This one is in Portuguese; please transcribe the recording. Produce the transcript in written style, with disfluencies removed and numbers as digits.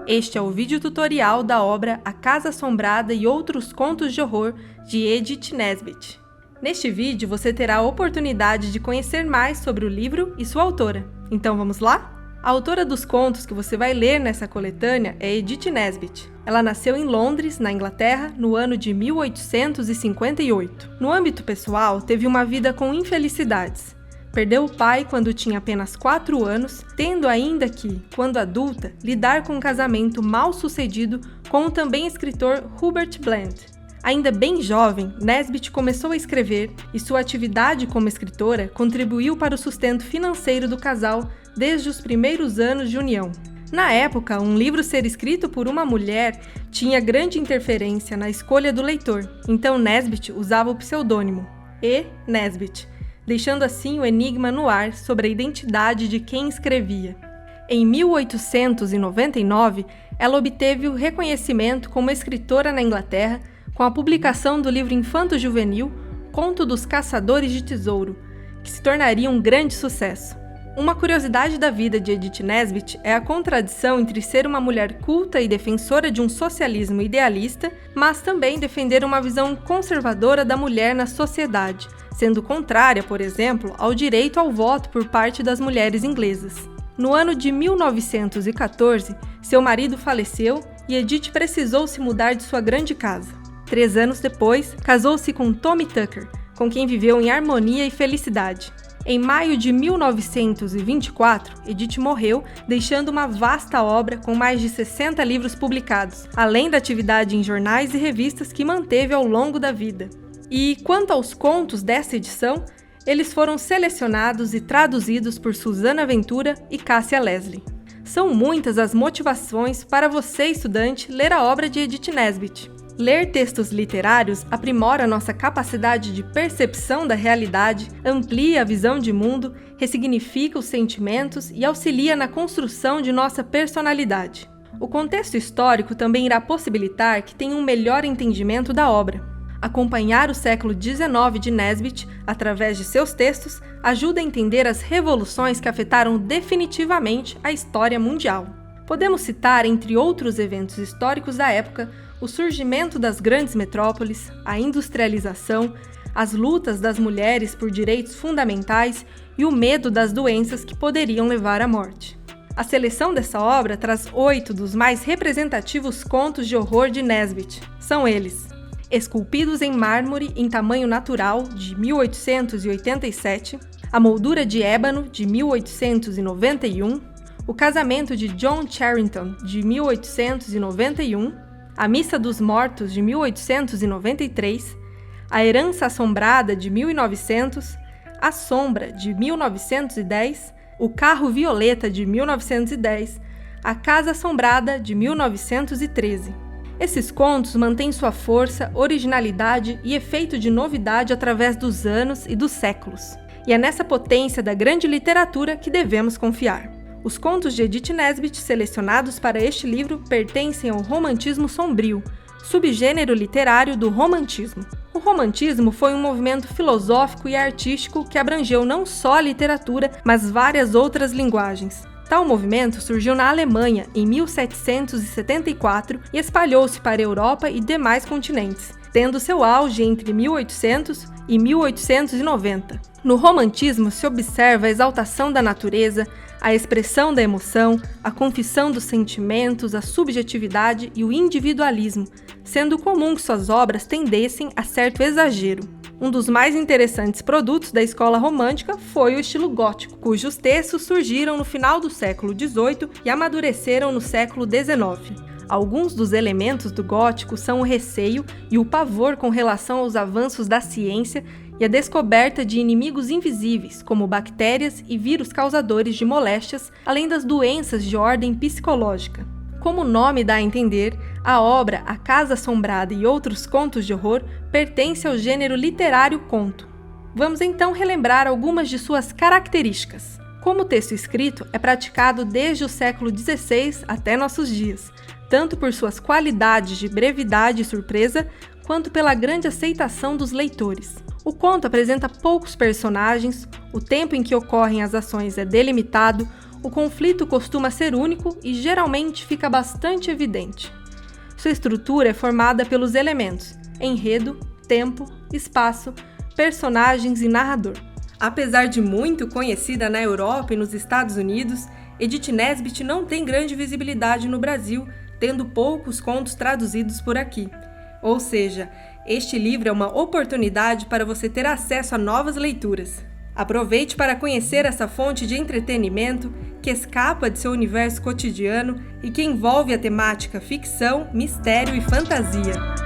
Este é o vídeo tutorial da obra A Casa Assombrada e Outros Contos de Horror, de Edith Nesbit. Neste vídeo você terá a oportunidade de conhecer mais sobre o livro e sua autora. Então vamos lá? A autora dos contos que você vai ler nessa coletânea é Edith Nesbit. Ela nasceu em Londres, na Inglaterra, no ano de 1858. No âmbito pessoal, teve uma vida com infelicidades. Perdeu o pai quando tinha apenas 4 anos, tendo ainda que, quando adulta, lidar com um casamento mal sucedido com o também escritor Hubert Bland. Ainda bem jovem, Nesbit começou a escrever e sua atividade como escritora contribuiu para o sustento financeiro do casal desde os primeiros anos de união. Na época, um livro ser escrito por uma mulher tinha grande interferência na escolha do leitor, então Nesbit usava o pseudônimo E. Nesbit, deixando assim o enigma no ar sobre a identidade de quem escrevia. Em 1899, ela obteve o reconhecimento como escritora na Inglaterra com a publicação do livro infanto-juvenil Conto dos Caçadores de Tesouro, que se tornaria um grande sucesso. Uma curiosidade da vida de Edith Nesbit é a contradição entre ser uma mulher culta e defensora de um socialismo idealista, mas também defender uma visão conservadora da mulher na sociedade, sendo contrária, por exemplo, ao direito ao voto por parte das mulheres inglesas. No ano de 1914, seu marido faleceu e Edith precisou se mudar de sua grande casa. 3 anos depois, casou-se com Tommy Tucker, com quem viveu em harmonia e felicidade. Em maio de 1924, Edith morreu, deixando uma vasta obra com mais de 60 livros publicados, além da atividade em jornais e revistas que manteve ao longo da vida. E quanto aos contos dessa edição, eles foram selecionados e traduzidos por Susana Ventura e Cássia Leslie. São muitas as motivações para você, estudante, ler a obra de Edith Nesbit. Ler textos literários aprimora nossa capacidade de percepção da realidade, amplia a visão de mundo, ressignifica os sentimentos e auxilia na construção de nossa personalidade. O contexto histórico também irá possibilitar que tenha um melhor entendimento da obra. Acompanhar o século XIX de Nesbit, através de seus textos, ajuda a entender as revoluções que afetaram definitivamente a história mundial. Podemos citar, entre outros eventos históricos da época, o surgimento das grandes metrópoles, a industrialização, as lutas das mulheres por direitos fundamentais e o medo das doenças que poderiam levar à morte. A seleção dessa obra traz 8 dos mais representativos contos de horror de Nesbit. São eles: Esculpidos em Mármore em Tamanho Natural, de 1887, A Moldura de Ébano, de 1891, O Casamento de John Charrington, de 1891, A Missa dos Mortos, de 1893, A Herança Assombrada, de 1900, A Sombra, de 1910, O Carro Violeta, de 1910, A Casa Assombrada, de 1913. Esses contos mantêm sua força, originalidade e efeito de novidade através dos anos e dos séculos. E é nessa potência da grande literatura que devemos confiar. Os contos de Edith Nesbit selecionados para este livro pertencem ao romantismo sombrio, subgênero literário do romantismo. O romantismo foi um movimento filosófico e artístico que abrangeu não só a literatura, mas várias outras linguagens. Tal movimento surgiu na Alemanha em 1774 e espalhou-se para a Europa e demais continentes, tendo seu auge entre 1800 e 1890. No romantismo se observa a exaltação da natureza, a expressão da emoção, a confissão dos sentimentos, a subjetividade e o individualismo, sendo comum que suas obras tendessem a certo exagero. Um dos mais interessantes produtos da escola romântica foi o estilo gótico, cujos textos surgiram no final do século XVIII e amadureceram no século XIX. Alguns dos elementos do gótico são o receio e o pavor com relação aos avanços da ciência e a descoberta de inimigos invisíveis, como bactérias e vírus causadores de moléstias, além das doenças de ordem psicológica. Como o nome dá a entender, a obra A Casa Assombrada e Outros Contos de Horror pertence ao gênero literário conto. Vamos então relembrar algumas de suas características. Como o texto escrito é praticado desde o século XVI até nossos dias, tanto por suas qualidades de brevidade e surpresa, quanto pela grande aceitação dos leitores. O conto apresenta poucos personagens, o tempo em que ocorrem as ações é delimitado, o conflito costuma ser único e geralmente fica bastante evidente. Sua estrutura é formada pelos elementos enredo, tempo, espaço, personagens e narrador. Apesar de muito conhecida na Europa e nos Estados Unidos, Edith Nesbit não tem grande visibilidade no Brasil, tendo poucos contos traduzidos por aqui. Ou seja, este livro é uma oportunidade para você ter acesso a novas leituras. Aproveite para conhecer essa fonte de entretenimento que escapa de seu universo cotidiano e que envolve a temática ficção, mistério e fantasia.